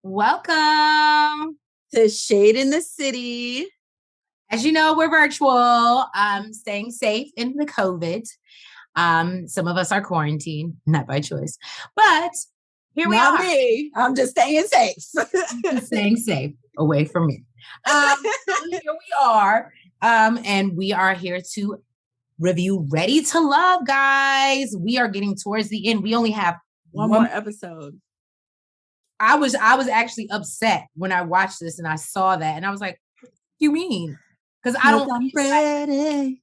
Welcome. To Shade in the City. As you know, we're virtual, staying safe in the COVID. Some of us are quarantined, not by choice, but here we Not are. me. I'm just staying safe. Just staying safe away from me. So here we are, and we are here to review Ready to Love, guys. We are getting towards the end. We only have one more episode. I was actually upset when I watched this and I saw that, and I was like, "What do you mean?" Because I'm ready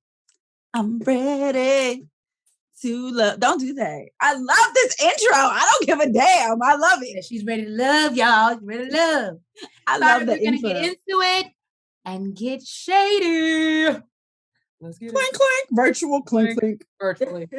to love. Don't do that. I love this intro. I don't give a damn. I love it. She's ready to love, y'all. She's ready to love. I love the We're gonna get into it and get shady. Let's get clink, clink. Virtual clink, clink. Virtually.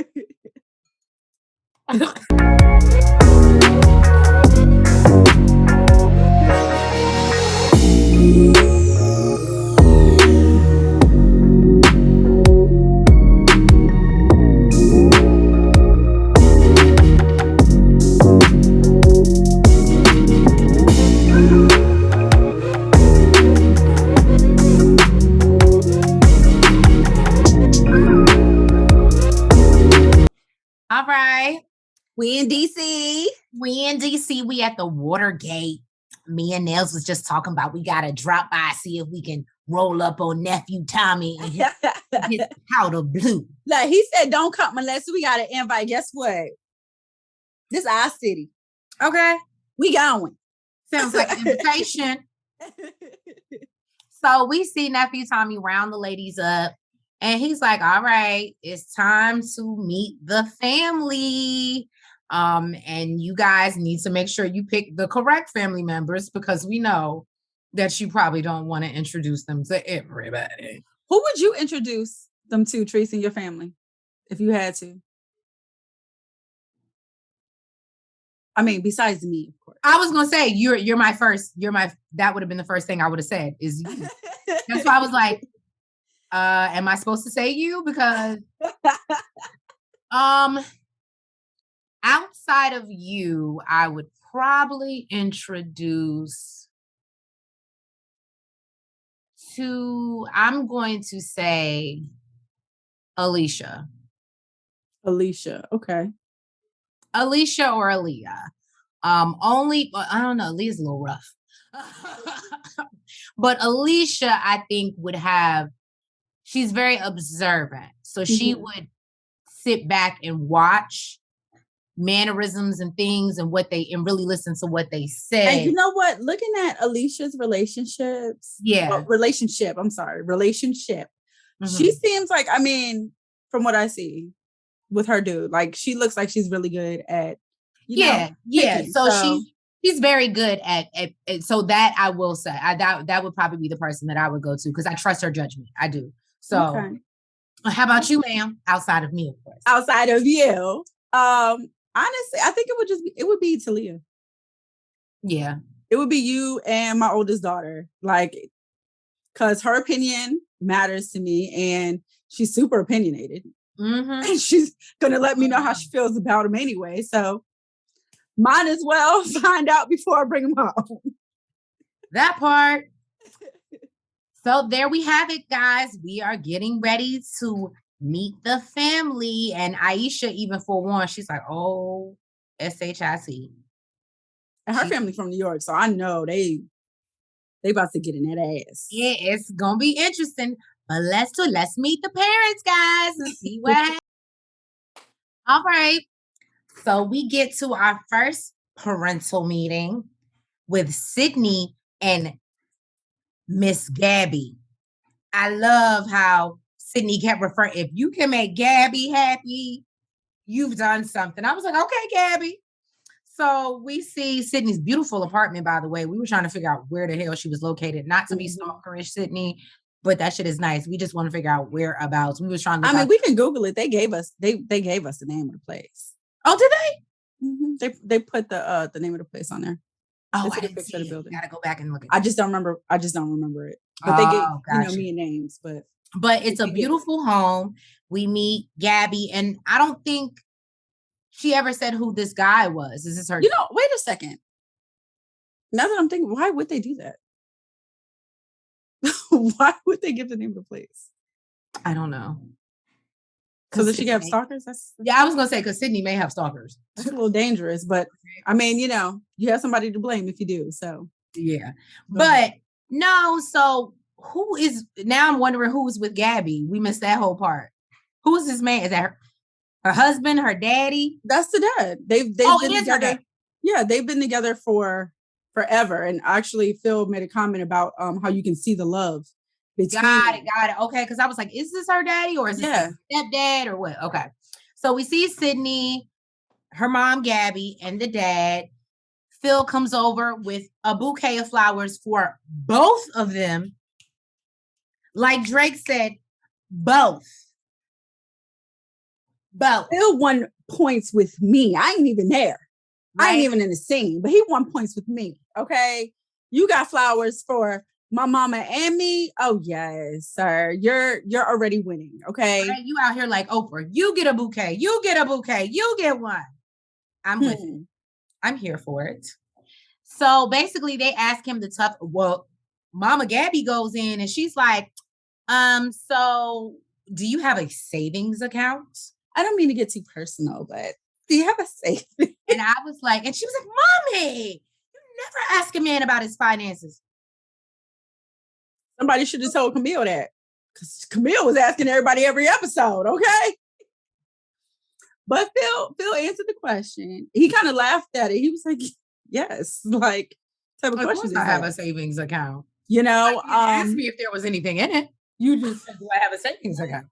All right. We in DC. We at the Watergate. Me and Nels was just talking about we gotta drop by, see if we can roll up on nephew Tommy and his powder blue. Like he said, don't come unless we got an invite. Guess what? This our city. Okay. We going. Sounds like an invitation. So we see nephew Tommy round the ladies up. And he's like, all right, it's time to meet the family. And you guys need to make sure you pick the correct family members because we know that you probably don't want to introduce them to everybody. Who would you introduce them to, Trace, in your family, if you had to? I mean, besides me, of course. I was gonna say you're my first. That would have been the first thing I would have said is you. That's why I was like, am I supposed to say you? Because outside of you, I would probably introduce I'm going to say Alicia. Okay. Alicia or Aaliyah. Only I don't know, Aaliyah's a little rough. But Alicia, I think, she's very observant. So she would sit back and watch mannerisms and things and really listen to what they say. And you know what? Looking at Alicia's relationship. She seems like, I mean, from what I see with her dude, like she looks like she's really good at picking. So she's very good at so that I will say that would probably be the person that I would go to because I trust her judgment. I do. So How about you, ma'am? Outside of me, of course. Outside of you. Honestly, I think it would be Talia. Yeah. It would be you and my oldest daughter. Like, because her opinion matters to me and she's super opinionated. And she's gonna let me know how she feels about him anyway. So might as well find out before I bring him home. That part. So there we have it, guys. We are getting ready to meet the family. And Aisha, even forewarned, she's like, oh, SHIT. And her family from New York, so I know they about to get in that ass. Yeah, it's gonna be interesting. But let's meet the parents, guys, and see what happens. All right. So we get to our first parental meeting with Sydney and Miss Gabby. I love how Sydney kept referring, if you can make Gabby happy, you've done something. I was like, okay, Gabby. So we see Sydney's beautiful apartment, by the way. We were trying to figure out where the hell she was located. Not to be stalkerish, Sydney, but that shit is nice. We just want to figure out whereabouts. We was trying to we can Google it. They gave us the name of the place. Oh, did they? They put the name of the place on there. Oh, I didn't see it. Building. Gotta go back and look at it. I just don't remember it. But they gave me names, but it's a beautiful home. We meet Gabby, and I don't think she ever said who this guy was. Is this her? Wait a second. Now that I'm thinking, why would they do that? Why would they give the name of the place? I don't know. So that she could have stalkers? Yeah, I was gonna say because Sydney may have stalkers. That's a little dangerous, but I mean, you have somebody to blame if you do. So yeah, but no. So who is now? I'm wondering who's with Gabby. We missed that whole part. Who is this man? Is that her husband? Her daddy? That's the dad. They've been together. Yeah, they've been together for forever. And actually, Phil made a comment about how you can see the love. Got it. Okay, because I was like, is this her daddy or is this her stepdad or what? Okay, so we see Sydney, her mom Gabby, and the dad. Phil comes over with a bouquet of flowers for both of them. Like Drake said, both. Phil won points with me. I ain't even there. Right? I ain't even in the scene, but he won points with me. Okay, you got flowers for my mama and me. Oh yes, sir. You're already winning. Okay. Right? You out here like Oprah. You get a bouquet. You get a bouquet. You get one. I'm with it. I'm here for it. So basically they ask him the tough, well, Mama Gabby goes in and she's like, so do you have a savings account? I don't mean to get too personal, but do you have a savings? And I was like, and she was like, Mommy, you never ask a man about his finances. Somebody should have told Camille that, because Camille was asking everybody every episode, okay? But Phil answered the question. He kind of laughed at it. He was like, yes, like, type of question. I have a savings account. You know, like, ask me if there was anything in it. You just said, do I have a savings account?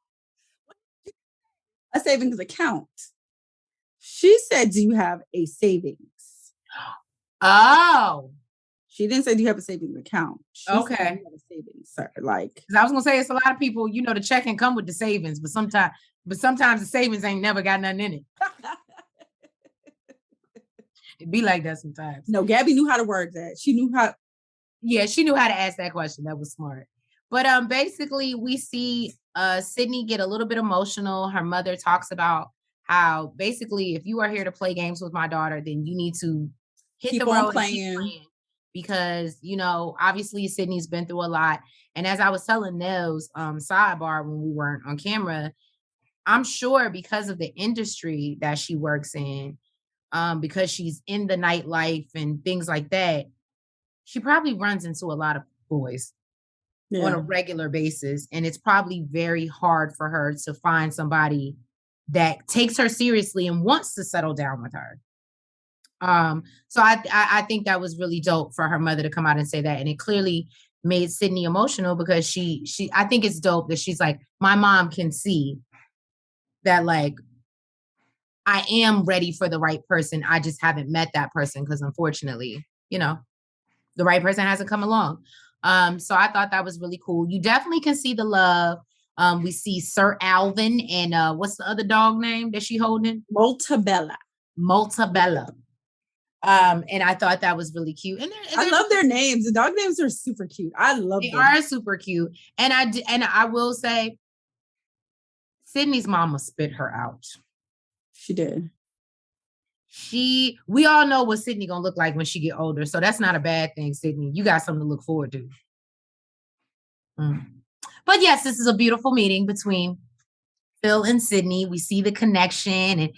A savings account. She said, do you have a savings? Oh. She didn't say, do you have a savings account? She okay. Said, you have a savings, sir. Like, I was going to say, it's a lot of people, the checking come with the savings, but sometimes the savings ain't never got nothing in it. It'd be like that sometimes. No, Gabby knew how to word that. She knew how. Yeah, she knew how to ask that question. That was smart. But basically, we see Sydney get a little bit emotional. Her mother talks about how basically, if you are here to play games with my daughter, then you need to keep the road and keep playing. Because, obviously Sydney's been through a lot. And as I was telling Nels, sidebar when we weren't on camera, I'm sure because of the industry that she works in, because she's in the nightlife and things like that, she probably runs into a lot of boys on a regular basis. And it's probably very hard for her to find somebody that takes her seriously and wants to settle down with her. So I think that was really dope for her mother to come out and say that. And it clearly made Sydney emotional because I think it's dope that she's like, my mom can see that, like, I am ready for the right person. I just haven't met that person because unfortunately, the right person hasn't come along. So I thought that was really cool. You definitely can see the love. We see Sir Alvin and what's the other dog name that she holding? Multabella. And I thought that was really cute. And I love their names. The dog names are super cute. I love them. They are super cute. And I will say, Sydney's mama spit her out. She did. We all know what Sydney gonna look like when she get older. So that's not a bad thing, Sydney. You got something to look forward to. But yes, this is a beautiful meeting between Phil and Sydney. We see the connection and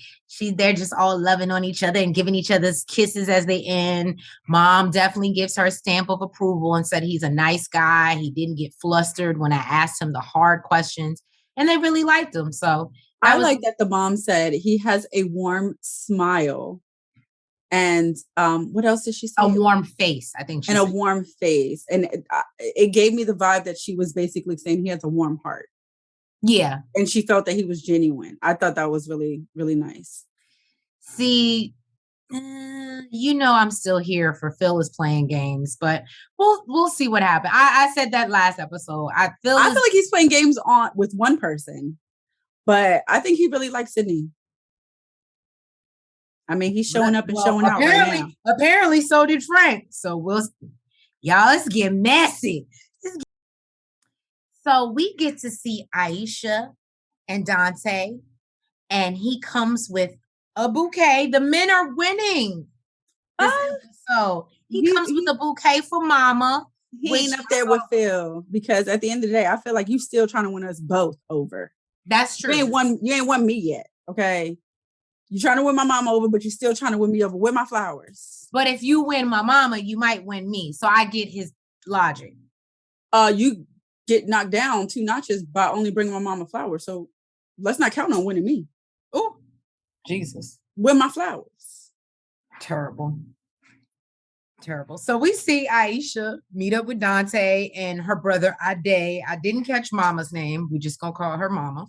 they're just all loving on each other and giving each other's kisses as they end. Mom definitely gives her a stamp of approval and said he's a nice guy. He didn't get flustered when I asked him the hard questions, and they really liked him. So I like that the mom said he has a warm smile. And what else did she say? A warm face, I think. A warm face. And it gave me the vibe that she was basically saying he has a warm heart. Yeah. And she felt that he was genuine. I thought that was really, really nice. See, I'm still here for Phil is playing games, but we'll see what happens. I said that last episode. I feel like he's playing games with one person, but I think he really likes Sydney. I mean, he's showing up and showing out right now. Apparently, so did Frank. So let's get messy. So we get to see Aisha and Dante, and he comes with a bouquet. The men are winning this episode. He comes with a bouquet for mama. He ain't up there with Phil, because at the end of the day, I feel like you still trying to win us both over. That's true. You ain't won me yet. Okay. You're trying to win my mama over, but you're still trying to win me over. With my flowers. But if you win my mama, you might win me. So I get his logic. You get knocked down 2 notches by only bringing my mama flowers. So let's not count on winning me. Oh, Jesus. With my flowers. Terrible. So we see Aisha meet up with Dante and her brother Ade. I didn't catch mama's name. We're just gonna call her mama.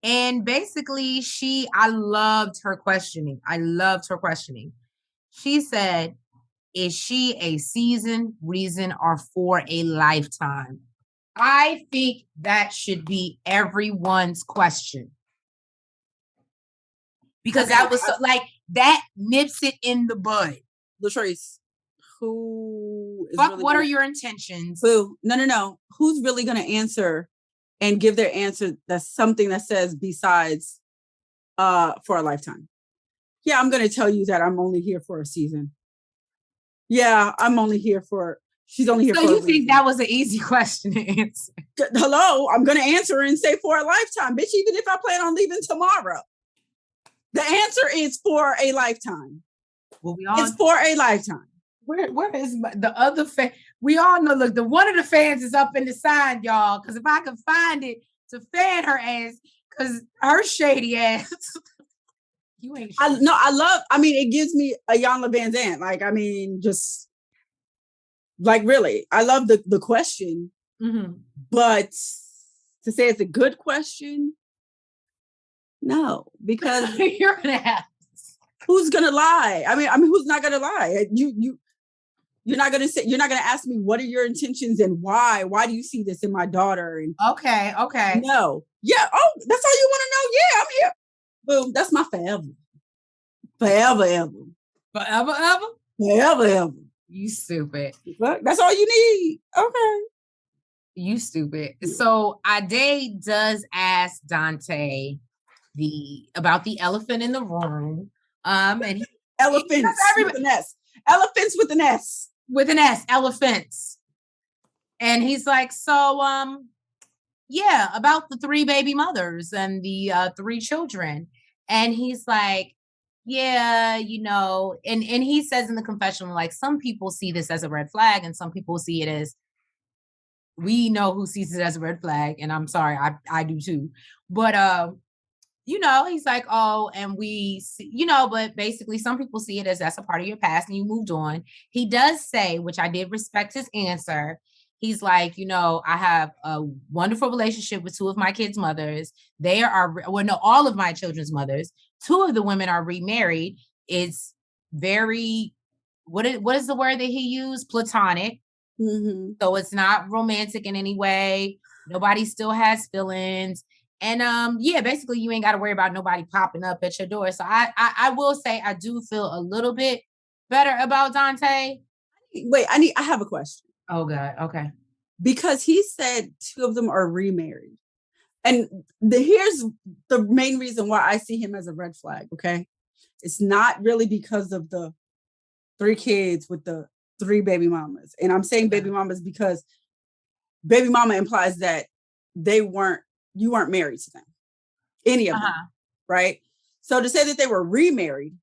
And basically I loved her questioning. She said, is she a season, reason, or for a lifetime? I think that should be everyone's question. Because that was that nips it in the bud. Latrice, who is what are your intentions? Who? No. Who's really going to answer and give their answer that's something that says besides for a lifetime? Yeah, I'm going to tell you that I'm only here for a season. Yeah, I'm only here for... She's only here for a reason. So you think that was an easy question to answer? Hello, I'm going to answer and say for a lifetime. Bitch, even if I plan on leaving tomorrow. The answer is for a lifetime. Well, it's for a lifetime. Where is the other fan? We all know, look, one of the fans is up in the sign, y'all. Because if I could find it to fan her ass, because her shady ass. You ain't sure. It gives me a Iyanla Vanzant. Really. I love the question. Mm-hmm. But to say it's a good question, no, because you're an ass. Who's gonna lie? I mean, who's not gonna lie? You're not gonna ask me what are your intentions and why? Why do you see this in my daughter? And okay. No. Yeah. Oh, that's all you want to know. Yeah, I'm here. Boom. That's my forever. Forever, ever. You stupid. That's all you need. Okay. You stupid. So Ade does ask Dante about the elephant in the room. And elephants with an S. Elephants with an S. With an S. Elephants. And he's like, so yeah, about the 3 baby mothers and the 3 children. And he's like, yeah, and he says in the confessional, like, some people see this as a red flag and some people see it as, we know who sees it as a red flag. And I'm sorry, I do too. But, he's like, oh, and we see, but basically some people see it as that's a part of your past and you moved on. He does say, which I did respect his answer. He's like, I have a wonderful relationship with 2 of my kids' mothers. All of my children's mothers. 2 of the women are remarried. It's very, what is the word that he used? Platonic. Mm-hmm. So it's not romantic in any way. Nobody still has feelings. And basically you ain't got to worry about nobody popping up at your door. So I will say I do feel a little bit better about Dante. Wait, I have a question. Oh God. Okay. Because he said 2 of them are remarried. And here's the main reason why I see him as a red flag. Okay. It's not really because of the 3 kids with the 3 baby mamas. And I'm saying baby mamas because baby mama implies that you weren't married to them. Any of them. Right. So to say that they were remarried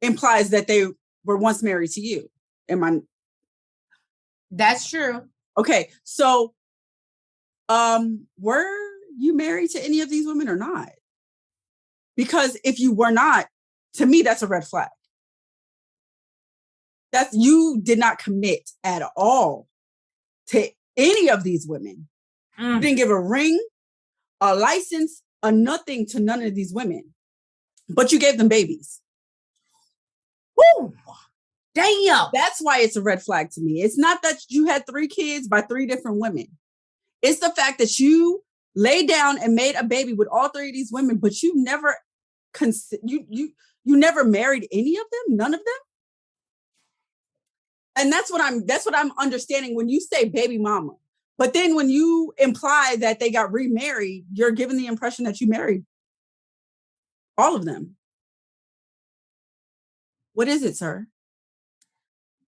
implies that they were once married to you. That's true. Okay. So, were you married to any of these women or not? Because if you were not, to me, that's a red flag. You did not commit at all to any of these women. You didn't give a ring, a license, a nothing to none of these women, but you gave them babies. Woo! Damn. That's why it's a red flag to me. It's not that you had 3 kids by 3 different women. It's the fact that you laid down and made a baby with all 3 of these women, but you never you never married any of them, none of them. And that's what I'm understanding when you say baby mama. But then when you imply that they got remarried, you're giving the impression that you married all of them. What is it, sir?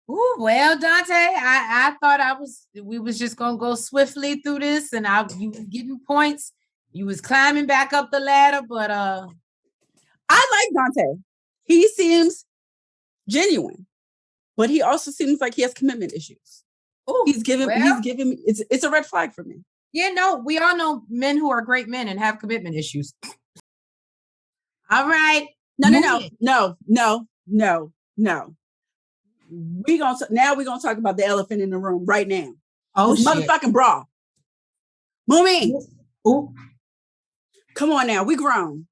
Ooh, well, Dante, I thought we was just gonna go swiftly through this, and you was getting points. You was climbing back up the ladder, but I like Dante. He seems genuine, but he also seems like he has commitment issues. Oh, he's giving me it's a red flag for me. Yeah, no, we all know men who are great men and have commitment issues. All right. No. We're gonna talk about the elephant in the room right now. Oh, this motherfucking bra. Moomy. Ooh. Come on now, we grown.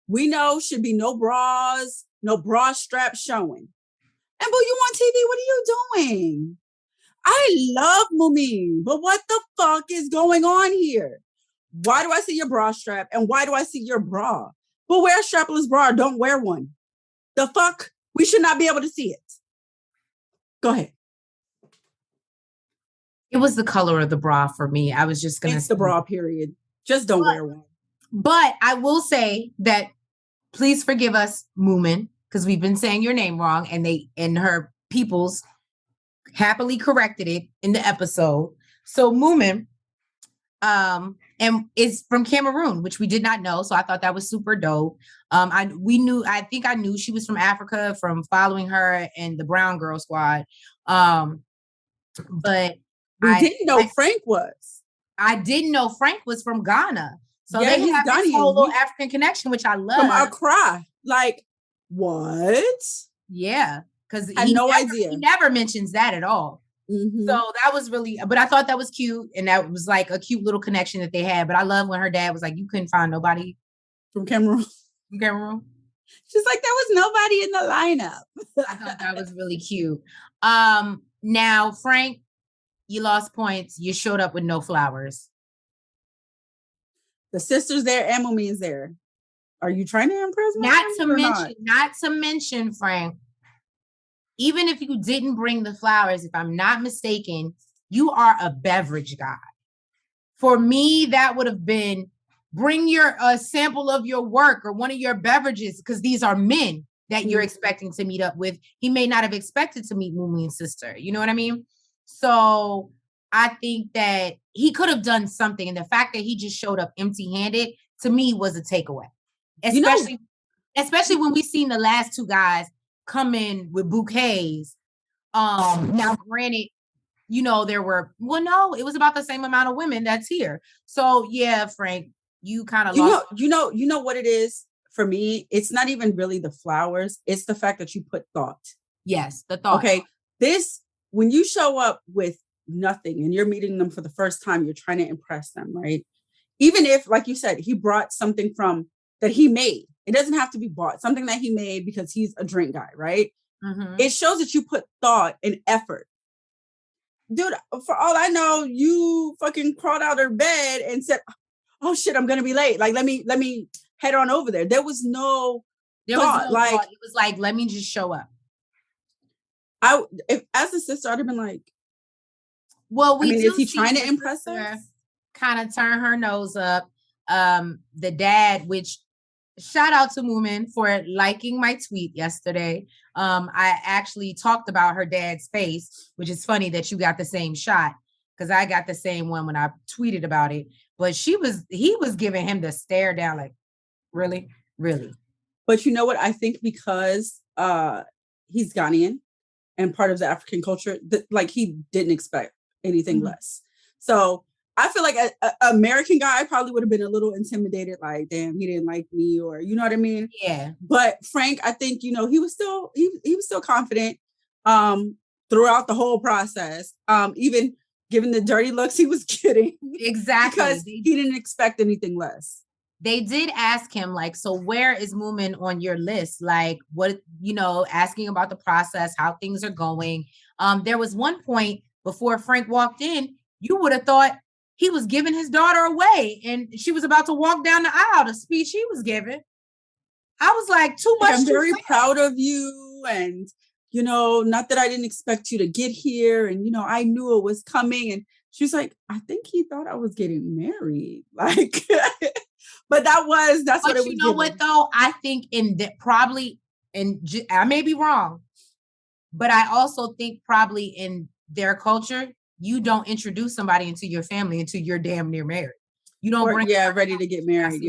We know should be no bras, no bra straps showing. And boo, you on TV? What are you doing? I love Moomy, but what the fuck is going on here? Why do I see your bra strap and why do I see your bra? But wear a strapless bra or don't wear one. The fuck? We should not be able to see it. Go ahead. It was the color of the bra for me. I was just going to say the bra, period. Just don't wear one. But I will say that please forgive us, Moomin, because we've been saying your name wrong and her peoples happily corrected it in the episode. So Moomin and is from Cameroon, which we did not know. So I thought that was super dope. I think I knew she was from Africa from following her and the Brown Girl Squad. But we didn't know Frank was. I didn't know Frank was from Ghana. So yeah, they have this whole little African connection, which I love. From Accra. Like, what? Yeah. Because he never mentions that at all. Mm-hmm. So that was really, but I thought that was cute. And that was like a cute little connection that they had. But I love when her dad was like, you couldn't find nobody from Cameroon. From Cameroon. She's like, there was nobody in the lineup. I thought that was really cute. Now, Frank, you lost points. You showed up with no flowers. The sister's there and Moomy's there. Are you trying to impress me? Not to mention, Frank, even if you didn't bring the flowers, if I'm not mistaken, you are a beverage guy. For me, that would have been bring your sample of your work or one of your beverages, because these are men that you're expecting to meet up with. He may not have expected to meet Moomy's sister. You know what I mean? So I think that he could have done something. And the fact that he just showed up empty-handed, to me, was a takeaway. Especially when we seen the last two guys come in with bouquets. Now, granted, there were, it was about the same amount of women that's here. So yeah, Frank, you kind of lost. You know what it is for me? It's not even really the flowers. It's the fact that you put thought. Yes, the thought. Okay, when you show up with nothing and you're meeting them for the first time, you're trying to impress them, right? Even if, like you said, he brought something that he made. It doesn't have to be bought. Something that he made because he's a drink guy, right? Mm-hmm. It shows that you put thought and effort. Dude, for all I know, you fucking crawled out of bed and said, oh shit, I'm gonna be late. Like, let me head on over there. There was no thought. It was like, let me just show up. As a sister, I'd have been like, well, is he trying to impress us? Kind of turn her nose up. The dad, which shout out to Moomin for liking my tweet yesterday. I actually talked about her dad's face, which is funny that you got the same shot because I got the same one when I tweeted about it. But he was giving him the stare down, like, really, really. But you know what? I think because he's Ghanaian and part of the African culture, like he didn't expect anything less. So I feel like an American guy probably would have been a little intimidated, like, damn, he didn't like me, or you know what I mean? Yeah. But Frank, I think, he was still confident throughout the whole process. Even given the dirty looks he was getting. Exactly. Because he didn't expect anything less. They did ask him, like, so where is Moomin on your list? Like, what, asking about the process, how things are going. There was one point before Frank walked in, you would have thought he was giving his daughter away and she was about to walk down the aisle, the speech he was giving. I was like, too much. I'm very proud of you. And, not that I didn't expect you to get here. And, I knew it was coming. And she's like, I think he thought I was getting married. Like, but that's what it was. You know what, though? I think I may be wrong, But I also think probably in their culture, you don't introduce somebody into your family until you're damn near married. You don't bring ready to get married.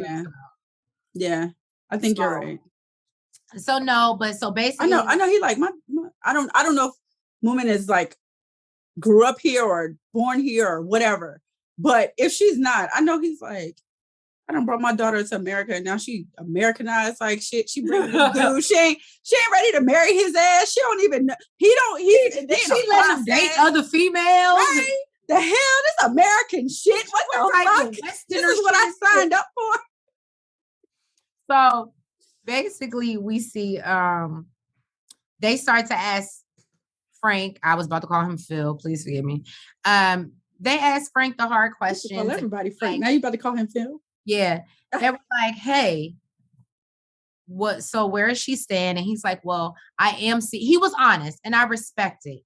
Yeah. I think you're right. So no, but so basically I know he like my I don't know if Moomin is like grew up here or born here or whatever. But if she's not, I know he's like, I done brought my daughter to America and now she Americanized like shit. She bring this dude. She ain't ready to marry his ass. She don't even know. She let him date other females. Right? The hell, this American shit. What the fuck? This is what I signed up for. So basically we see they start to ask Frank, I was about to call him Phil, please forgive me. They asked Frank the hard questions. Call everybody Frank. Now you about to call him Phil? Yeah. They were like, hey, so where is she staying? And he's like, well, he was honest and I respect it.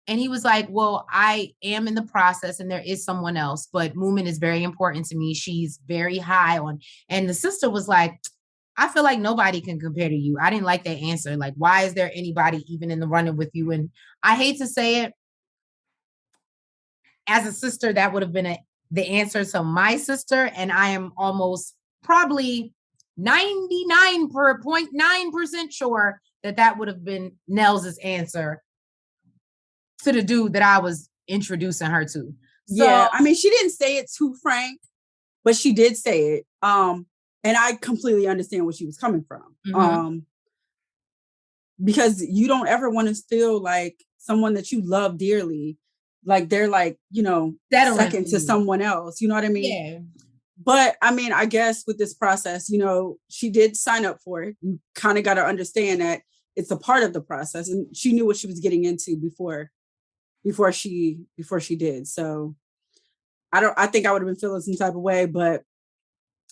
And he was like, well, I am in the process and there is someone else, but Moomin is very important to me. She's very high on. And the sister was like, I feel like nobody can compare to you. I didn't like that answer. Like, why is there anybody even in the running with you? And I hate to say it, as a sister, that would have been the answer to my sister. And I am almost probably 99.9% sure that would have been Nels' answer to the dude that I was introducing her to. So, yeah, I mean, she didn't say it to Frank, but she did say it. And I completely understand where she was coming from. Mm-hmm. Because you don't ever want to feel like someone that you love dearly, like they're like, second to someone else. You know what I mean? Yeah. But I mean, I guess with this process, she did sign up for it. You kind of got to understand that it's a part of the process, and she knew what she was getting into before she did. So I think I would have been feeling some type of way, but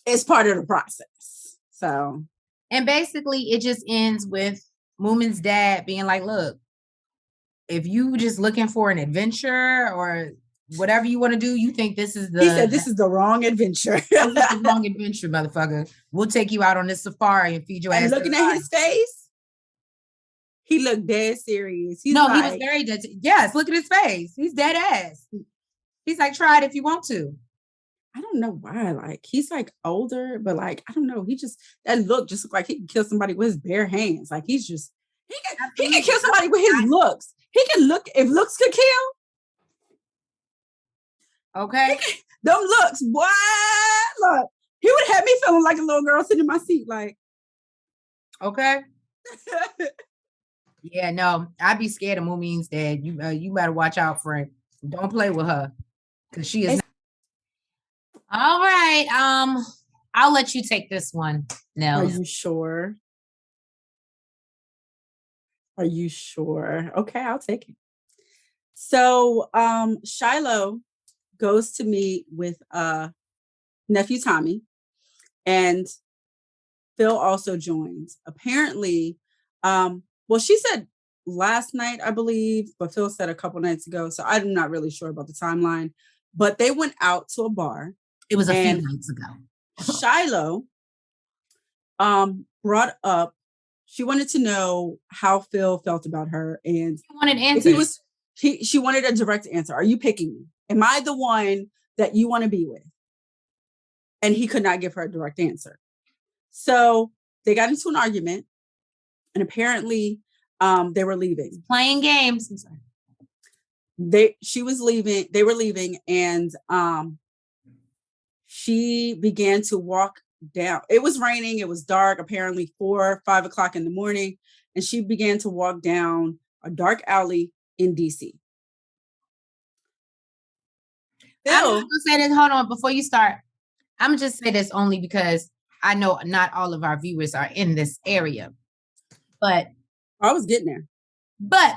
it's part of the process. So, and basically it just ends with Moomin's dad being like, look, if you just looking for an adventure or whatever you want to do, you think this is he said this is the wrong adventure. This is the wrong adventure, motherfucker. We'll take you out on this safari and feed your ass. And looking at his face, he looked dead serious. He was very dead. Yes, look at his face. He's dead ass. He's like, try it if you want to. I don't know why. Like, he's like older, but like, I don't know. That look just looked like he could kill somebody with his bare hands. Like, he can kill somebody with his looks. He can look, if looks could kill. Okay. Them looks, boy, look. He would have me feeling like a little girl sitting in my seat. Like, okay. Yeah, no, I'd be scared of Moomin's dad. You better watch out, Frank. Don't play with her. Because she is. All right. I'll let you take this one, Nell. Are you sure? Okay, I'll take it. So Shiloh goes to meet with nephew Tommy, and Phil also joins. Apparently, she said last night, I believe, but Phil said a couple nights ago. So I'm not really sure about the timeline. But they went out to a bar. It was a few nights ago. Shiloh brought up, she wanted to know how Phil felt about her. And she wanted answers. She wanted a direct answer. Are you picking me? Am I the one that you want to be with? And he could not give her a direct answer. So they got into an argument. And apparently they were leaving. Playing games. I'm sorry. They were leaving, and she began to walk down. It was raining, it was dark, apparently 4 or 5 o'clock in the morning, and she began to walk down a dark alley in DC. I'm gonna say this, hold on, before you start. I'm gonna just say this only because I know not all of our viewers are in this area. But I was getting there. But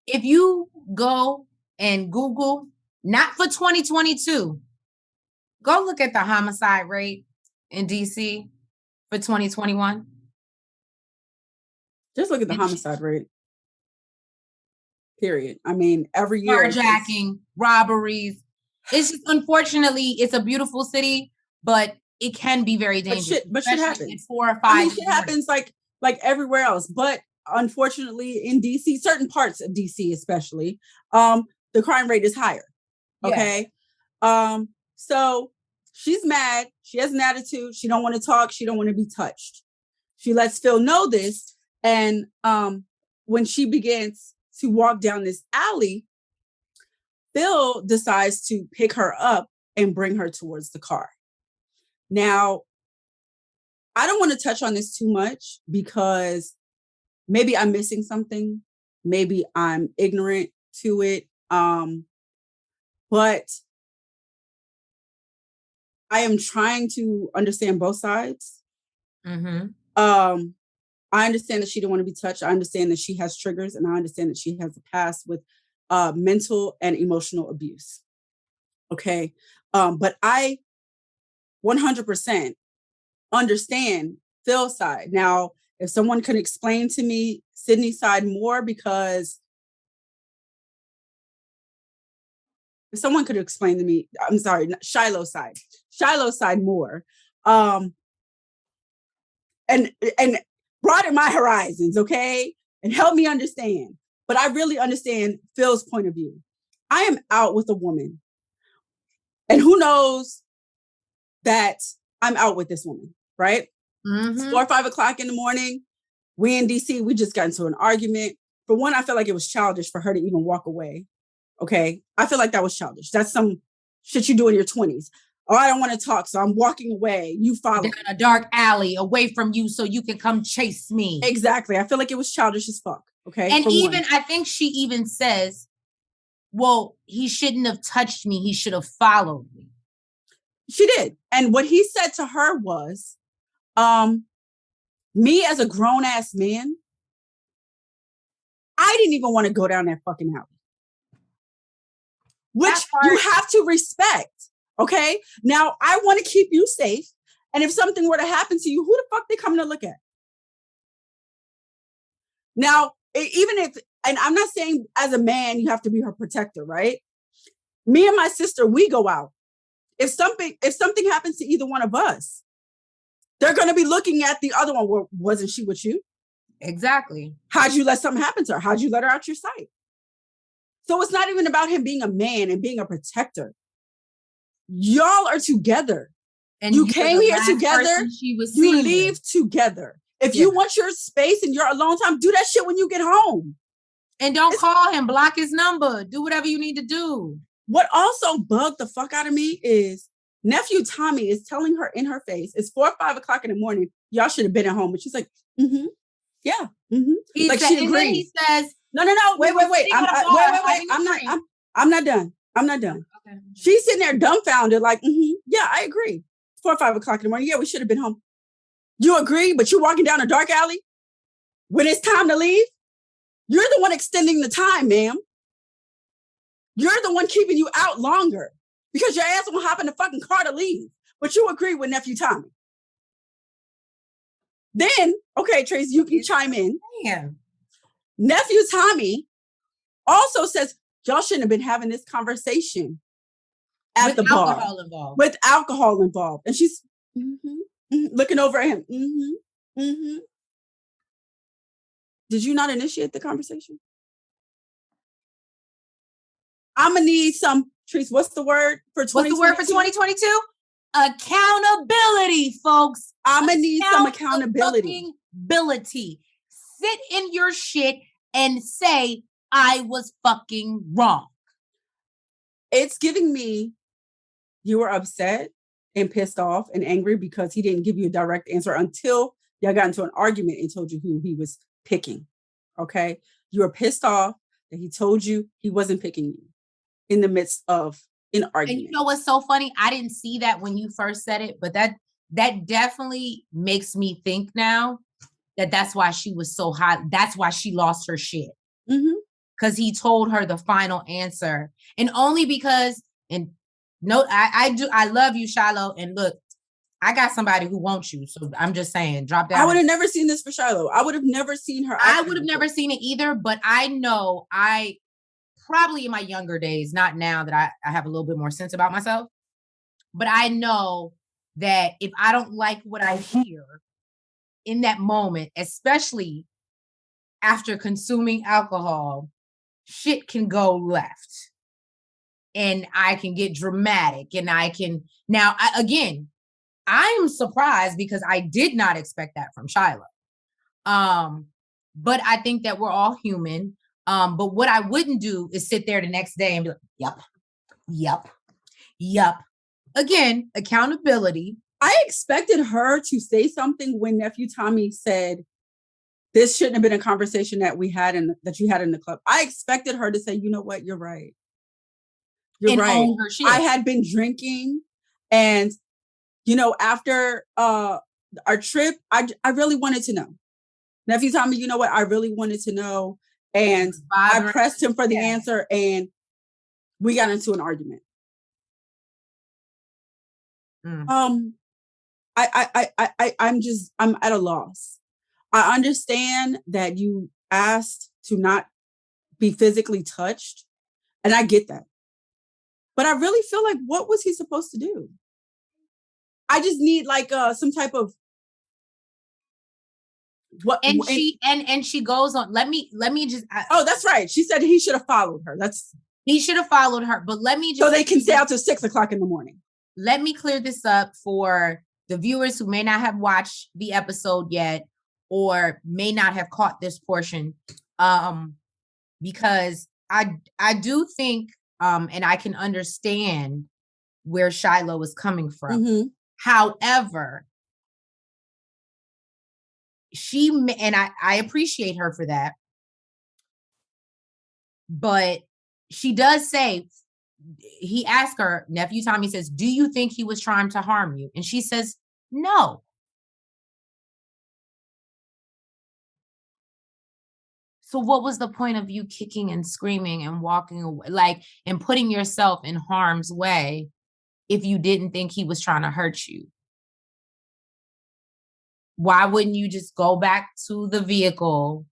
if you go and Google, not for 2022, go look at the homicide rate in DC for 2021. Just look at the homicide rate. Period. I mean, every year. Carjacking, robberies. It's just, unfortunately, it's a beautiful city, but it can be very dangerous. But shit happens. 4 or 5. Shit happens like everywhere else. But unfortunately in DC, certain parts of DC especially, the crime rate is higher. Okay. Yeah. So she's mad. She has an attitude. She don't want to talk. She don't want to be touched. She lets Phil know this. And when she begins to walk down this alley, Phil decides to pick her up and bring her towards the car. Now, I don't want to touch on this too much because maybe I'm missing something. Maybe I'm ignorant to it. But I am trying to understand both sides. Mm-hmm. I understand that she didn't want to be touched. I understand that she has triggers, and I understand that she has a past with mental and emotional abuse. Okay. But I 100% understand Phil's side. Now, if someone could explain to me Sydney's side more, because if someone could explain to me, I'm sorry, Shiloh's side more, and broaden my horizons, okay? And help me understand. But I really understand Phil's point of view. I am out with a woman, and who knows that I'm out with this woman, right? Mm-hmm. It's 4 or 5 o'clock in the morning. We in DC, we just got into an argument. For one, I felt like it was childish for her to even walk away. Okay. I feel like that was childish. That's some shit you do in your 20s. Oh, I don't want to talk, so I'm walking away. You follow down a dark alley away from you so you can come chase me. Exactly. I feel like it was childish as fuck. Okay. And even, I think she even says, well, he shouldn't have touched me. He should have followed me. She did. And what he said to her was, me as a grown ass man, I didn't even want to go down that fucking alley. Which you have to respect. Okay. Now I want to keep you safe. And if something were to happen to you, who the fuck they coming to look at? Now, even if, and I'm not saying as a man, you have to be her protector, right? Me and my sister, we go out. If something happens to either one of us, they're going to be looking at the other one. Well, wasn't she with you? Exactly. How'd you let something happen to her? How'd you let her out your sight? So it's not even about him being a man and being a protector. Y'all are together. And you came here together. You leave together. If you want your space and your alone time, do that shit when you get home. And don't call him, block his number, do whatever you need to do. What also bugged the fuck out of me is nephew Tommy is telling her in her face, it's 4 or 5 o'clock in the morning, y'all should have been at home. But she's like, mm-hmm. Yeah. Mm-hmm. Like she agreed. And then he says, no, wait. I'm not done. Okay. She's sitting there dumbfounded, like, yeah, I agree. 4 or 5 o'clock in the morning. Yeah, we should have been home. You agree, but you're walking down a dark alley when it's time to leave. You're the one extending the time, ma'am. You're the one keeping you out longer because your ass won't hop in the fucking car to leave. But you agree with nephew Tommy. Then, okay, Trace, you can chime in. Yeah. Nephew Tommy also says, y'all shouldn't have been having this conversation at the bar. With alcohol involved. And she's looking over at him. Did you not initiate the conversation? I'm going to need some, Trace, what's the word for 2022? What's the word for 2022? Accountability, folks. I'm going to need some accountability. Sit in your shit and say, I was fucking wrong. It's giving me, you were upset and pissed off and angry because he didn't give you a direct answer until y'all got into an argument and told you who he was picking. Okay? You were pissed off that he told you he wasn't picking you in the midst of an argument. And you know what's so funny? I didn't see that when you first said it, but that definitely makes me think now that that's why she was so hot. That's why she lost her shit. Because he told her the final answer. And only because, and no, I love you, Shiloh. And look, I got somebody who wants you. So I'm just saying, drop down. I would have never seen this for Shiloh. I would have never seen her. I would have never seen it either. But I know I probably in my younger days, not now that I have a little bit more sense about myself. But I know that if I don't like what I hear in that moment, especially after consuming alcohol, shit can go left. And I can get dramatic. And I can, now, I'm surprised because I did not expect that from Shiloh. But I think that we're all human. But what I wouldn't do is sit there the next day and be like, yep. Again, accountability. I expected her to say something when Nephew Tommy said, this shouldn't have been a conversation that you had in the club. I expected her to say, you know what, you're right. You're right. I had been drinking, and after our trip, I really wanted to know. Nephew Tommy, you know what? I really wanted to know. And I pressed him for the answer, and we got into an argument. I'm at a loss. I understand that you asked to not be physically touched, and I get that. But I really feel like, what was he supposed to do? I just need like some type of what. And she goes on. Let me just. Oh, that's right. She said he should have followed her. He should have followed her. But let me just. So they can stay out till 6 o'clock in the morning. Let me clear this up for the viewers who may not have watched the episode yet or may not have caught this portion. Because I do think, and I can understand where Shiloh is coming from. Mm-hmm. However, I appreciate her for that. But she does say, he asked her, Nephew Tommy says, do you think he was trying to harm you? And she says, no. So what was the point of you kicking and screaming and walking away, and putting yourself in harm's way if you didn't think he was trying to hurt you? Why wouldn't you just go back to the vehicle?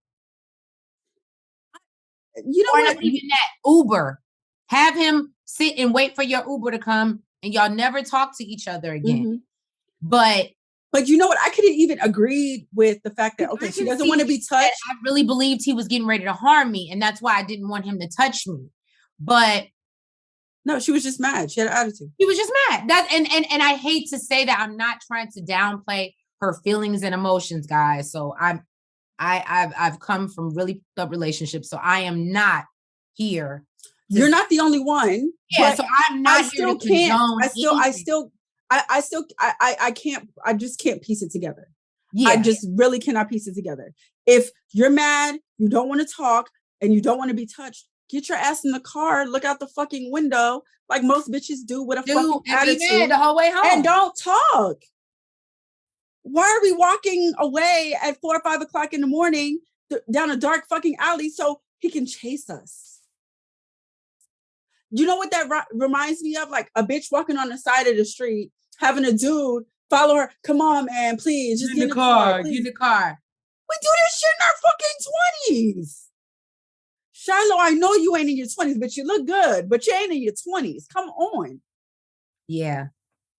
You know what? Not even that, Uber. Have him sit and wait for your Uber to come, and y'all never talk to each other again. Mm-hmm. But you know what? I could have even agreed with the fact that, okay, she doesn't want to be touched. I really believed he was getting ready to harm me, and that's why I didn't want him to touch me. But no, she was just mad. She had an attitude. She was just mad. And I hate to say that. I'm not trying to downplay her feelings and emotions, guys. So I've come from really tough relationships, so I am not here. You're not the only one. Yeah, so I'm not here to condone anything. I just can't piece it together. Yeah. I just really cannot piece it together. If you're mad, you don't want to talk, and you don't want to be touched, get your ass in the car, look out the fucking window like most bitches do with a fucking attitude the whole way home. And don't talk. Why are we walking away at 4 or 5 o'clock in the morning down a dark fucking alley so he can chase us? You know what that reminds me of? Like a bitch walking on the side of the street, having a dude follow her. Come on, man, please. Just get in the car. Get in the car. We do this shit in our fucking 20s. Shiloh, I know you ain't in your 20s, but you look good. But you ain't in your 20s. Come on. Yeah.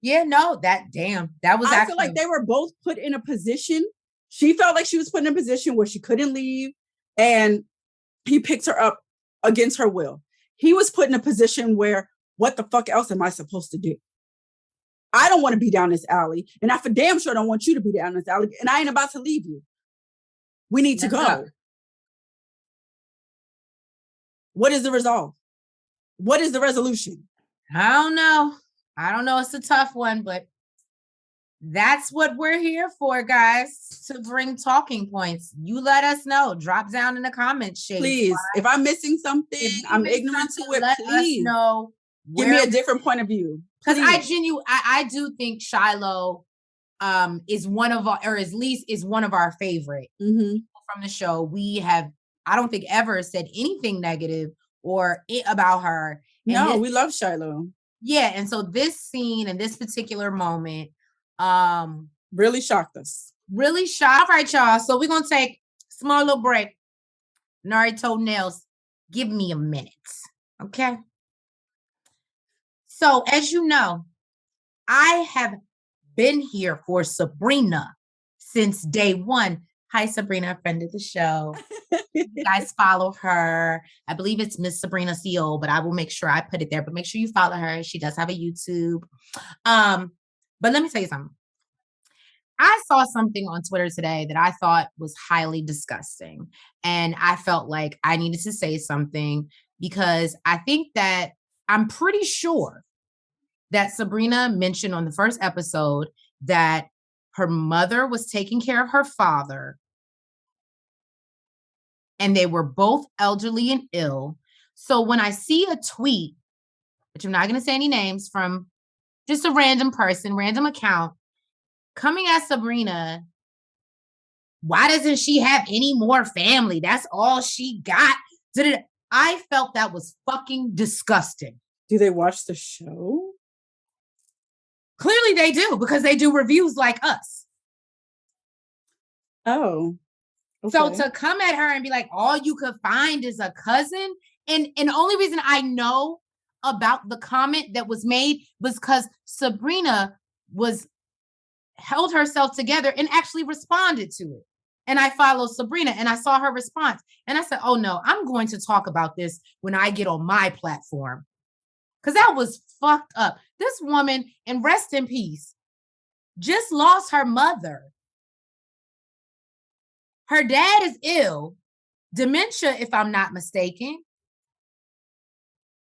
Yeah, no, that was I feel like they were both put in a position. She felt like she was put in a position where she couldn't leave, and he picked her up against her will. He was put in a position where, what the fuck else am I supposed to do? I don't want to be down this alley, and I for damn sure don't want you to be down this alley, and I ain't about to leave you. We need to go. What is the resolve? What is the resolution? I don't know. It's a tough one, but that's what we're here for, guys, to bring talking points. You let us know. Drop down in the comments, Shade. Please. If I'm missing something, I'm ignorant to it, let please. Us know. Give me a different point of view. Because I do think Shiloh is one of our, or at least is one of our favorite from the show. I don't think ever said anything negative or about her. No, we love Shiloh. Yeah, and so this scene and this particular moment really shocked us. Really shocked. All right, y'all. So we're gonna take a small little break. Naruto Nails, give me a minute. Okay. So as you know, I have been here for Sabrina since day one. Hi, Sabrina, friend of the show. You guys follow her. I believe it's Miss Sabrina CO, but I will make sure I put it there. But make sure you follow her. She does have a YouTube. But let me tell you something. I saw something on Twitter today that I thought was highly disgusting. And I felt like I needed to say something because I think that I'm pretty sure that Sabrina mentioned on the first episode that her mother was taking care of her father and they were both elderly and ill. So when I see a tweet, which I'm not going to say any names, from just a random person, random account, coming at Sabrina, why doesn't she have any more family? That's all she got. I felt that was fucking disgusting. Do they watch the show? Clearly they do, because they do reviews like us. Oh. Okay. So to come at her and be like, all you could find is a cousin. And the only reason I know about the comment that was made was because Sabrina held herself together and actually responded to it. And I followed Sabrina and I saw her response. And I said, oh no, I'm going to talk about this when I get on my platform. Because that was fucked up. This woman, and rest in peace, just lost her mother. Her dad is ill, dementia, if I'm not mistaken.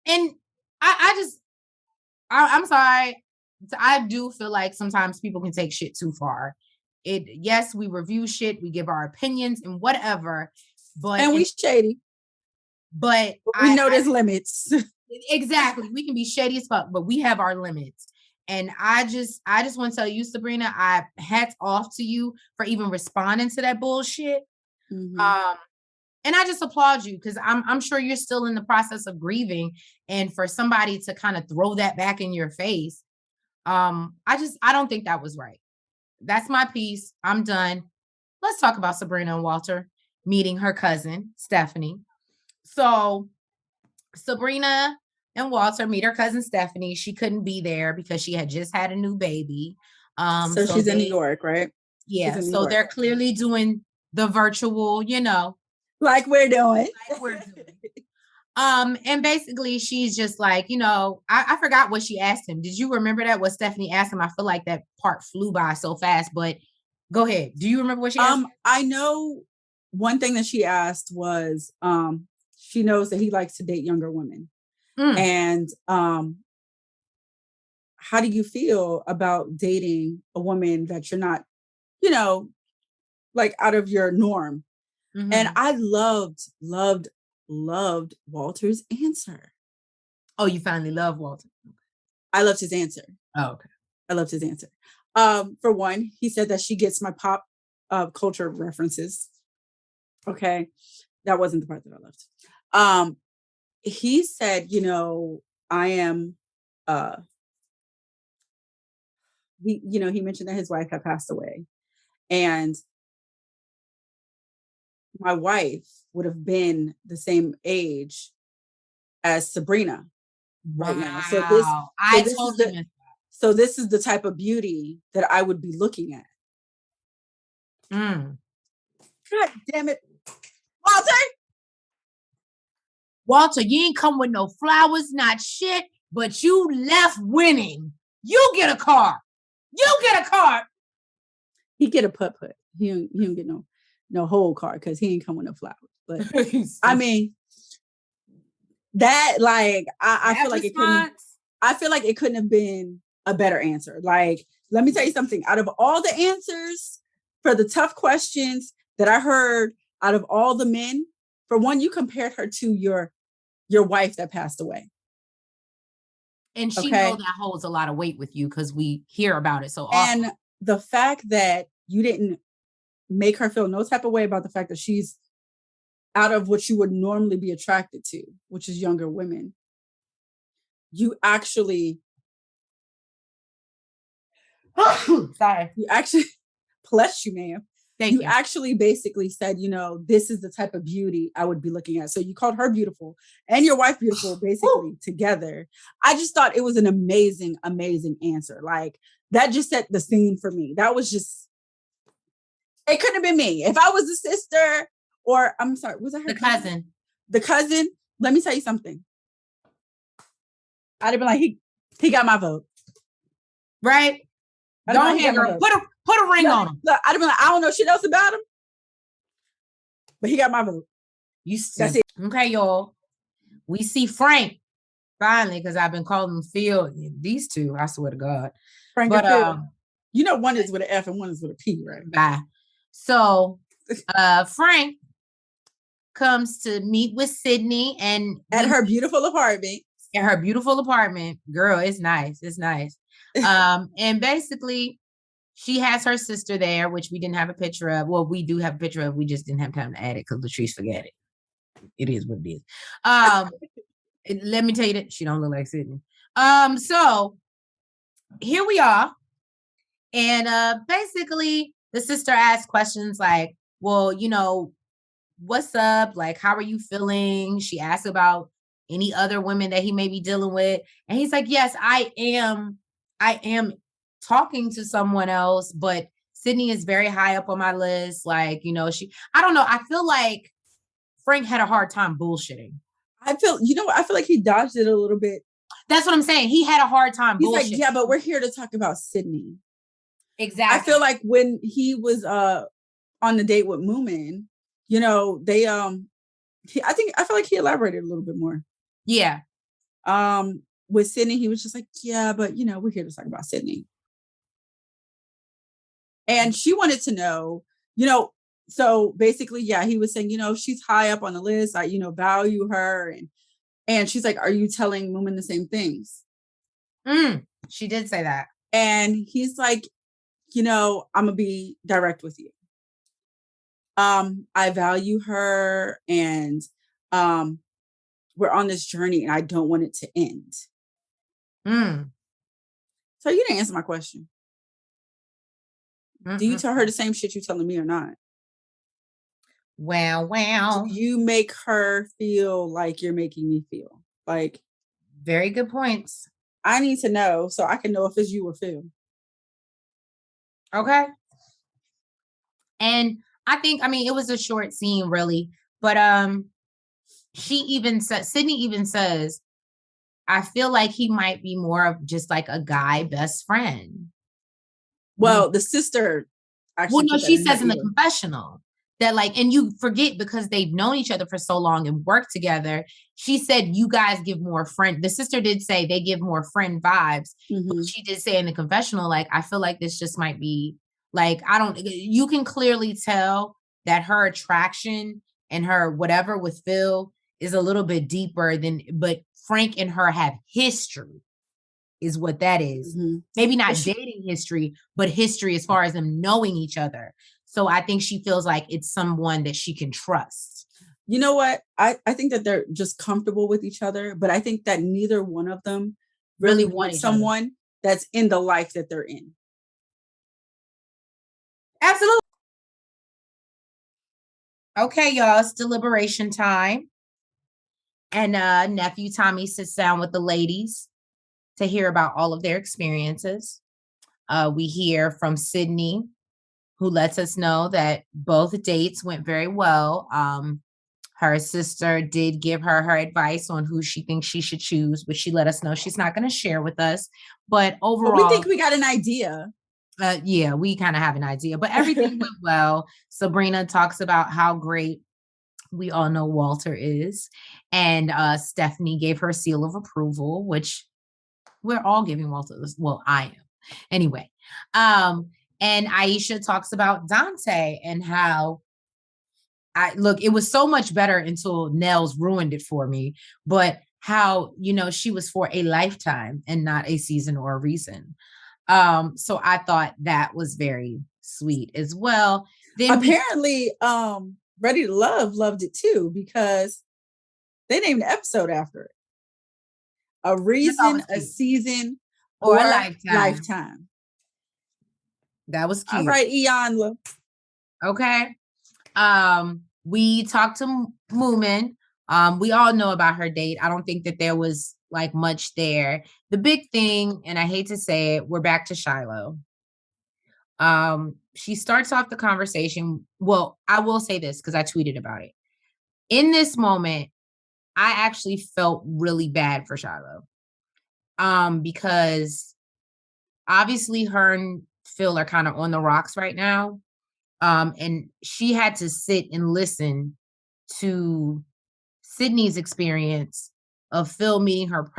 And I'm sorry. I do feel like sometimes people can take shit too far. Yes, we review shit, we give our opinions and whatever, and we shady. But we know there's limits. Exactly. We can be shady as fuck, but we have our limits. And I just want to tell you, Sabrina, I hats off to you for even responding to that bullshit. Mm-hmm. And I just applaud you because I'm sure you're still in the process of grieving, and for somebody to kind of throw that back in your face, I don't think that was right. That's my piece. I'm done. Let's talk about Sabrina and Walter meeting her cousin, Stephanie. So Sabrina and Walter meet her cousin, Stephanie. She couldn't be there because she had just had a new baby. So she's in New York, right? Yeah. So they're clearly doing the virtual, like we're doing. And basically she's just like, I forgot what she asked him. Did you remember that? What Stephanie asked him? I feel like that part flew by so fast, but go ahead. Do you remember what she asked? I know one thing that she asked was, she knows that he likes to date younger women. And how do you feel about dating a woman that you're not, like out of your norm? Mm-hmm. And I loved Walter's answer. Oh, you finally love Walter? I loved his answer. Oh, okay. I loved his answer. For one, he said that she gets my pop culture references. Okay. That wasn't the part that I loved. He said, I am, he mentioned that his wife had passed away, and my wife would have been the same age as Sabrina right now. So this is the type of beauty that I would be looking at. God damn it. Walter, you ain't come with no flowers, not shit, but you left winning. You get a car. He get a putt-putt. He don't get no whole car because he ain't come with no flowers. But I mean, that I feel like it couldn't have been a better answer. Like, let me tell you something. Out of all the answers for the tough questions that I heard out of all the men, for one, you compared her to your wife that passed away. And she knows that holds a lot of weight with you because we hear about it so often. And the fact that you didn't make her feel no type of way about the fact that she's out of what you would normally be attracted to, which is younger women. You actually, sorry. You actually, bless you, ma'am. Thank you. Actually basically said, this is the type of beauty I would be looking at. So you called her beautiful and your wife beautiful, basically together. I just thought it was an amazing, amazing answer. Like, that just set the scene for me. That was just It couldn't have been me. If I was the sister, or I'm sorry, was I her cousin? The cousin. Let me tell you something. I'd have been like, he got my vote. Right? Go ahead, girl. Put a ring on him. Look, I'd have been like, I don't know shit else about him, but he got my vote. That's it. Okay, y'all. We see Frank finally, because I've been calling him Phil. These two, I swear to God. Frank and Phil. You know, one is with an F and one is with a P, right? Bye. So Frank comes to meet with Sydney and at her beautiful apartment. In her beautiful apartment. Girl, it's nice. It's nice. And basically, she has her sister there, which we didn't have a picture of. Well, we do have a picture of. We just didn't have time to add it because Latrice forgot it. It is what it is. Let me tell you that she don't look like Sydney. So here we are. And basically, the sister asked questions like, well, you know, what's up? Like, how are you feeling? She asked about any other women that he may be dealing with. And he's like, yes, I am talking to someone else, but Sydney is very high up on my list. Like, you know, I don't know. I feel like Frank had a hard time bullshitting. I feel like he dodged it a little bit. That's what I'm saying. He had a hard time. He's like, yeah, but we're here to talk about Sydney. Exactly. I feel like when he was on the date with Moomin, you know, they I feel like he elaborated a little bit more. Yeah. With Sydney, he was just like, yeah, but you know, we're here to talk about Sydney. And she wanted to know, you know, so basically, yeah, he was saying, you know, she's high up on the list. I, you know, value her. And she's like, are you telling Moomin the same things? She did say that. And he's like, you know, I'm gonna be direct with you. I value her, and we're on this journey, and I don't want it to end. So you didn't answer my question. Do you tell her the same shit you telling me or not? Well. Do you make her feel like you're making me feel? Like, very good points. I need to know so I can know if it's you or Phil. Okay. And I think, I mean, it was a short scene, really, but Sydney even says, I feel like he might be more of just like a guy best friend. Well, the sister actually. Well, no, she says in the confessional that, like, and you forget because they've known each other for so long and worked together. She said, you guys give more friend. The sister did say they give more friend vibes. But she did say in the confessional, like, I feel like this just might be like, you can clearly tell that her attraction and her whatever with Phil is a little bit deeper but Frank and her have history is what that is. Maybe not dating history, but history as far as them knowing each other. So I think she feels like it's someone that she can trust. You know what? I think that they're just comfortable with each other, but I think that neither one of them really wants someone that's in the life that they're in. Absolutely. Okay, y'all, it's deliberation time. And nephew Tommy sits down with the ladies to hear about all of their experiences. We hear from Sydney, who lets us know that both dates went very well. Her sister did give her advice on who she thinks she should choose, which she let us know she's not going to share with us. But overall, we think we got an idea. Yeah, we kind of have an idea, but everything went well. Sabrina talks about how great we all know Walter is. And Stephanie gave her seal of approval, which we're all giving Walter this. Well, I am. Anyway. And Aisha talks about Dante and how it was so much better until Nels ruined it for me, but how, you know, she was for a lifetime and not a season or a reason. So I thought that was very sweet as well. Then apparently, Ready to Love loved it too, because they named the episode after it. A reason, a season, or a lifetime. That was cute. All right, Ian. Okay. We talked to Moomin. We all know about her date. I don't think that there was like much there. The big thing, and I hate to say it, we're back to Shiloh. She starts off the conversation. Well, I will say this because I tweeted about it. In this moment, I actually felt really bad for Shiloh. Because obviously her and Phil are kind of on the rocks right now. And she had to sit and listen to Sydney's experience of Phil meeting her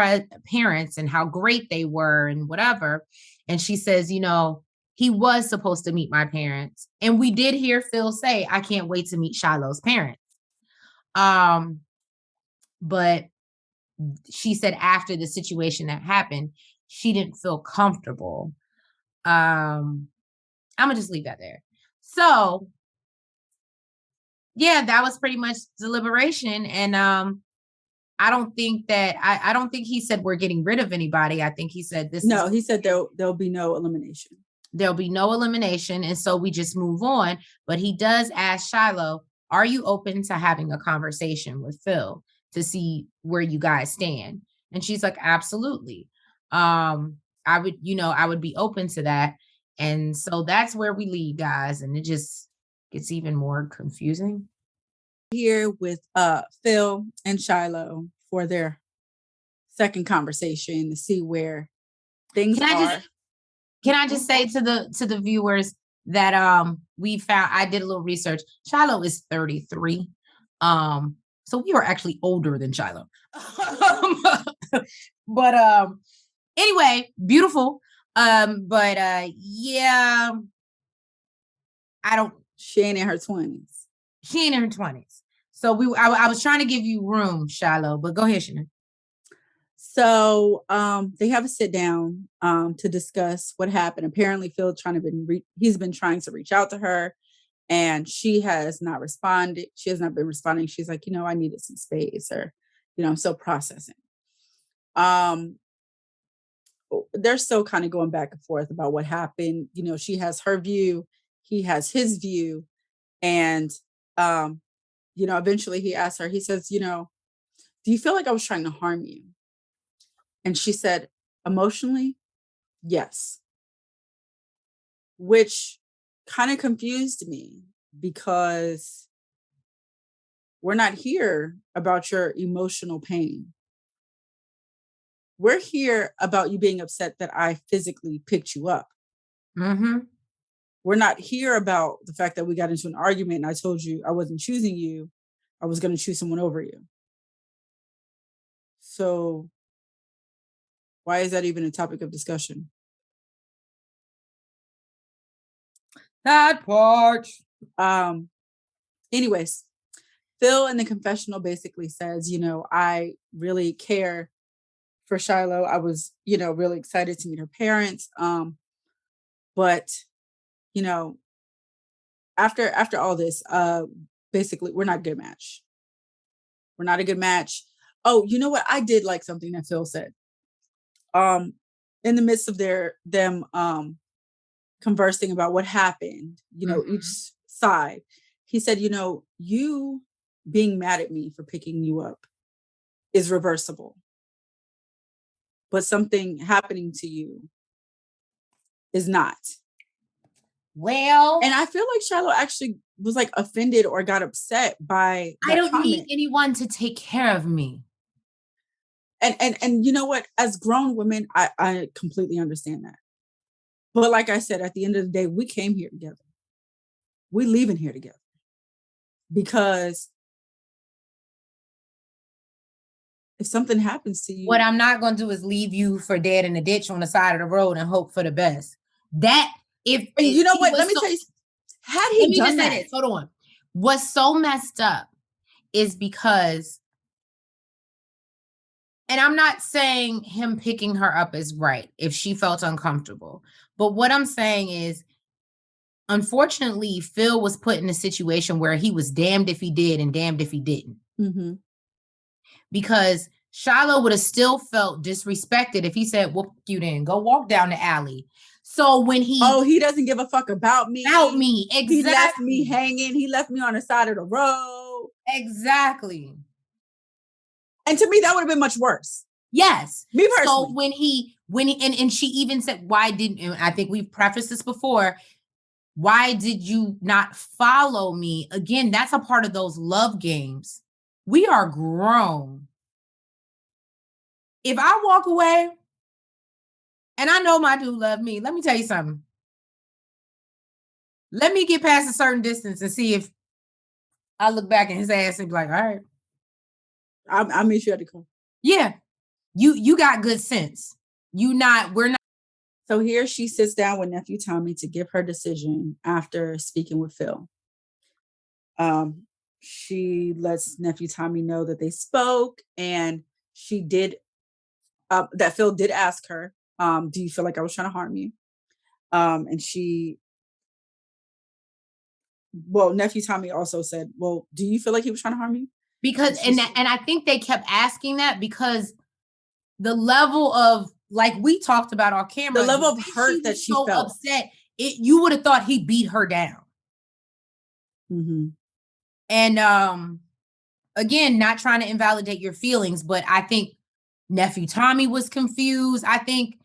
parents and how great they were and whatever. And she says, he was supposed to meet my parents. And we did hear Phil say, I can't wait to meet Shiloh's parents. But she said after the situation that happened, she didn't feel comfortable. I'm gonna just leave that there. So yeah, that was pretty much deliberation. And I don't think he said we're getting rid of anybody. I think he said he said there'll be no elimination. There'll be no elimination. And so we just move on. But he does ask Shiloh, are you open to having a conversation with Phil to see where you guys stand? And she's like, absolutely. I would be open to that. And so that's where we leave, guys. And it just gets even more confusing. Here with Phil and Shiloh for their second conversation to see where things are. Can I just say to the viewers that I did a little research. Shiloh is 33. So we are actually older than Shiloh. But anyway, beautiful. Yeah, she ain't in her 20s. She ain't in her 20s. So I was trying to give you room, Shiloh, but go ahead, Shannon. So they have a sit down to discuss what happened. Apparently, Phil he's been trying to reach out to her, and she has not responded. She has not been responding. She's like, I needed some space, or I'm still processing. They're still kind of going back and forth about what happened. She has her view, he has his view, and eventually he asks her. He says, do you feel like I was trying to harm you? And she said, emotionally, yes. Which kind of confused me because we're not here about your emotional pain. We're here about you being upset that I physically picked you up. Mm-hmm. We're not here about the fact that we got into an argument and I told you I wasn't choosing you. I was going to choose someone over you. So why is that even a topic of discussion? That part. Anyways, Phil in the confessional basically says, I really care for Shiloh. I was, really excited to meet her parents. But, after all this, basically we're not a good match. We're not a good match. Oh, you know what? I did like something that Phil said. In the midst of them conversing about what happened, mm-hmm. each side, he said, you being mad at me for picking you up is reversible. But something happening to you is not. Well, and I feel like Shiloh actually was like offended or got upset by that I don't comment. need anyone to take care of me. And you know what? As grown women, I completely understand that. But like I said, at the end of the day, we came here together. We're leaving here together. Because if something happens to you, what I'm not going to do is leave you for dead in a ditch on the side of the road and hope for the best. That if you know what, let me tell you, had he done that, say this, hold on. What's so messed up is because, and I'm not saying him picking her up is right if she felt uncomfortable, but what I'm saying is, unfortunately, Phil was put in a situation where he was damned if he did and damned if he didn't. Mm-hmm. Because Shiloh would have still felt disrespected if he said, "Well, you then go walk down the alley." So when he doesn't give a fuck about me. Exactly. He left me hanging. He left me on the side of the road. Exactly. And to me, that would have been much worse. Yes. Me personally. So when he and she even said, why didn't, and I think we've prefaced this before, Why did you not follow me? Again, that's a part of those love games. We are grown. If I walk away and I know my dude love me, let me tell you something. Let me get past a certain distance and see if I look back in his ass and be like, all right. I'll meet you at the car. Yeah. You got good sense. We're not. So here she sits down with nephew Tommy to give her decision after speaking with Phil. She lets nephew Tommy know that they spoke, and she did that Phil did ask her, do you feel like I was trying to harm you? And nephew Tommy also said, well, do you feel like he was trying to harm you? Because and I think they kept asking that because the level of, like we talked about on camera, the level of hurt that she felt, upset, you would have thought he beat her down. Mm-hmm. And again, not trying to invalidate your feelings, but I think nephew Tommy was confused. I think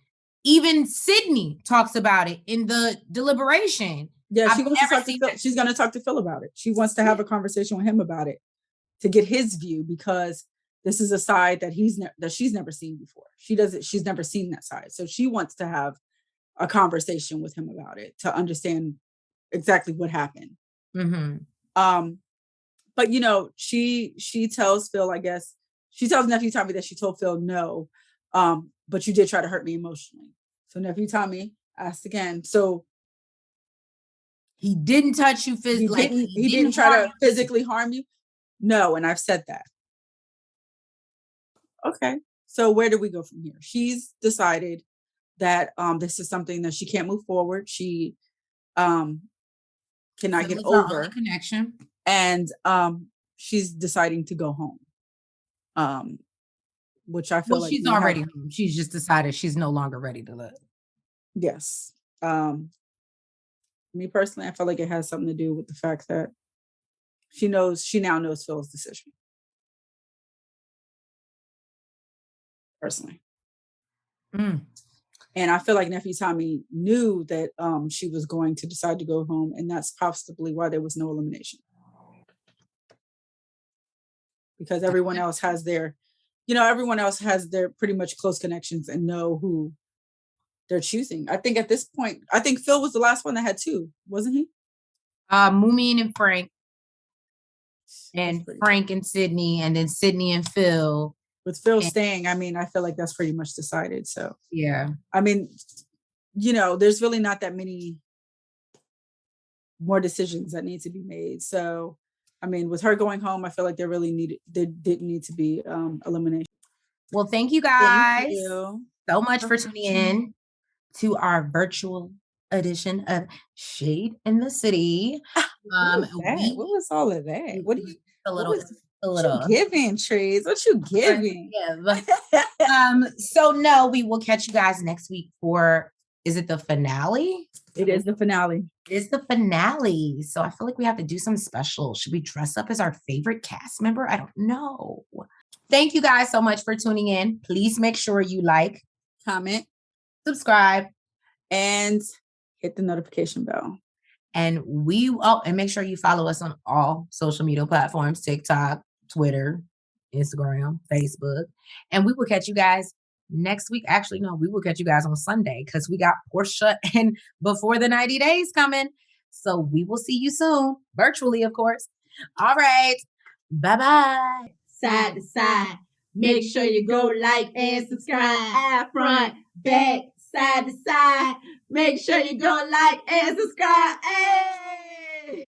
even Sydney talks about it in the Deliberation. Yeah, she wants to talk to Phil. She's going to talk to Phil about it. She wants to have a conversation with him about it to get his view, because this is a side that she's never seen before. She's never seen that side. So she wants to have a conversation with him about it to understand exactly what happened. Mm-hmm. But she tells Phil, I guess, she tells nephew Tommy that she told Phil no, but you did try to hurt me emotionally. So nephew Tommy asked again. So he didn't touch you physically. He didn't try to physically harm you. No, and I've said that. Okay. So where do we go from here? She's decided that this is something that she can't move forward. She cannot get over connection. And she's deciding to go home. Which I feel like she's already home. She's just decided she's no longer ready to live. Yes. Me personally, I feel like it has something to do with the fact that she now knows Phil's decision. Personally. Mm. And I feel like nephew Tommy knew that she was going to decide to go home, and that's possibly why there was no elimination. Because everyone else has their pretty much close connections and know who they're choosing. I think at this point, Phil was the last one that had two, wasn't he? Moomin and Frank. And Frank and Sydney, and then Sydney and Phil. With Phil staying, I mean, I feel like that's pretty much decided. So yeah. I mean, there's really not that many more decisions that need to be made. So I mean, with her going home, I feel like there didn't need to be elimination. Well, thank you guys so much for tuning in to our virtual edition of Shade in the City. What was all of that? What do you? What you giving, Trees? What you giving? So no, we will catch you guys next week for. Is it the finale? It is the finale. It is the finale. So I feel like we have to do something special. Should we dress up as our favorite cast member? I don't know. Thank you guys so much for tuning in. Please make sure you like, comment, subscribe, and hit the notification bell. And and make sure you follow us on all social media platforms: TikTok, Twitter, Instagram, Facebook. And we will catch you guys next week. Actually, no, we will catch you guys on Sunday because we got Portia and Before the 90 Days coming. So we will see you soon, virtually, of course. All right. Bye-bye. Side to side. Make sure you go like and subscribe. Front, back, side to side. Make sure you go like and subscribe. Hey!